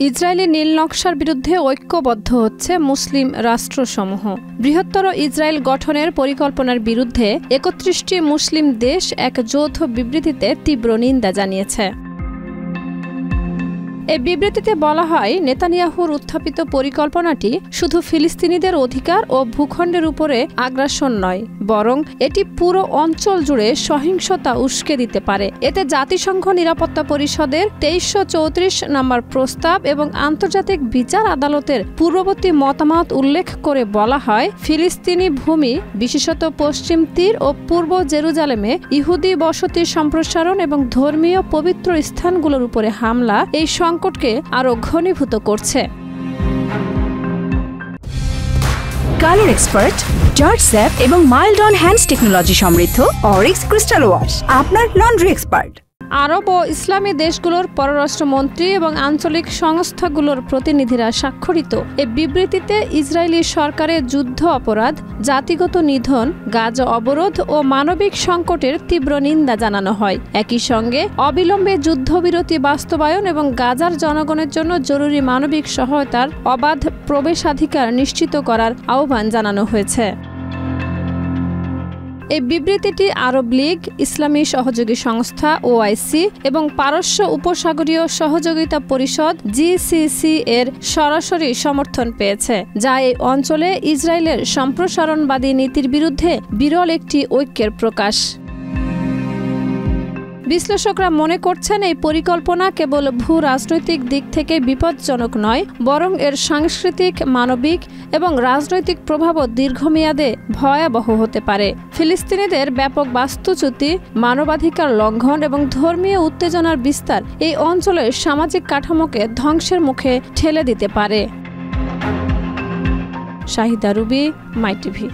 Israeli নীল নকশার বিরুদ্ধে ঐক্যবদ্ধ হচ্ছে মুসলিম রাষ্ট্রসমূহ। বৃহত্তর ইসরায়েল গঠনের পরিকল্পনার বিরুদ্ধে ৩১টি মুসলিম দেশ এক যৌথ বিবৃতিতে তীব্র নিন্দা জানিয়েছে। এই বিবৃতিতে বলা হয়, নেতানিয়াহুর উত্থাপিত পরিকল্পনাটি শুধু ফিলিস্তিনিদের অধিকার ও ভূখণ্ডের উপরে আগ্রাসন নয়, বরং এটি পুরো অঞ্চল জুড়ে সহিংসতা উস্কে দিতে পারে। এতে জাতিসংঘ নিরাপত্তা পরিষদের ২৩৩৪ নম্বর প্রস্তাব এবং আন্তর্জাতিক বিচার আদালতের পূর্ববর্তী মতামত উল্লেখ করে বলা হয়, ফিলিস্তিনি ভূমি, বিশেষত পশ্চিম তীর ও পূর্ব জেরুজালেমে ইহুদি বসতি সম্প্রসারণ এবং ধর্মীয় পবিত্র স্থানগুলোর উপরে হামলা এই সংকটকে আরো ঘনীভূত করছে। কালার এক্সপার্ট, জর্জ স্যাপ এবং মাইল্ড অন হ্যান্ডস টেকনোলজি সমৃদ্ধ অরিক্স ক্রিস্টাল ওয়াশ আপনার লন্ড্রি এক্সপার্ট। আরব ও ইসলামী দেশগুলোর পররাষ্ট্রমন্ত্রী এবং আঞ্চলিক সংস্থাগুলোর প্রতিনিধিরা স্বাক্ষরিত এই বিবৃতিতে ইসরায়েলি সরকারের যুদ্ধ অপরাধ, জাতিগত নিধন, গাজা অবরোধ ও মানবিক সংকটের তীব্র নিন্দা জানানো হয়। একই সঙ্গে অবিলম্বে যুদ্ধবিরতি বাস্তবায়ন এবং গাজার জনগণের জন্য জরুরি মানবিক সহায়তার অবাধ প্রবেশাধিকার নিশ্চিত করার আহ্বান জানানো হয়েছে। এই বিবৃতিটি আরব লীগ, ইসলামী সহযোগী সংস্থা ওআইসি এবং পারস্য উপসাগরীয় সহযোগিতা পরিষদ জিসিসি এর সরাসরি সমর্থন পেয়েছে, যা এই অঞ্চলে ইসরায়েলের সম্প্রসারণবাদী নীতির বিরুদ্ধে বিরল একটি ঐক্যের প্রকাশ। বিশ্লেষকরা মনে করছেন, এই পরিকল্পনা কেবল ভূ রাজনৈতিক দিক থেকে বিপজ্জনক নয়, বরং এর সাংস্কৃতিক, মানবিক এবং রাজনৈতিক প্রভাবও দীর্ঘমেয়াদে ভয়াবহ হতে পারে। ফিলিস্তিনিদের ব্যাপক বাস্তুচ্যুতি, মানবাধিকার লঙ্ঘন এবং ধর্মীয় উত্তেজনার বিস্তার এই অঞ্চলের সামাজিক কাঠামোকে ধ্বংসের মুখে ঠেলে দিতে পারে। শাহিদা রুবি, মাই টিভি।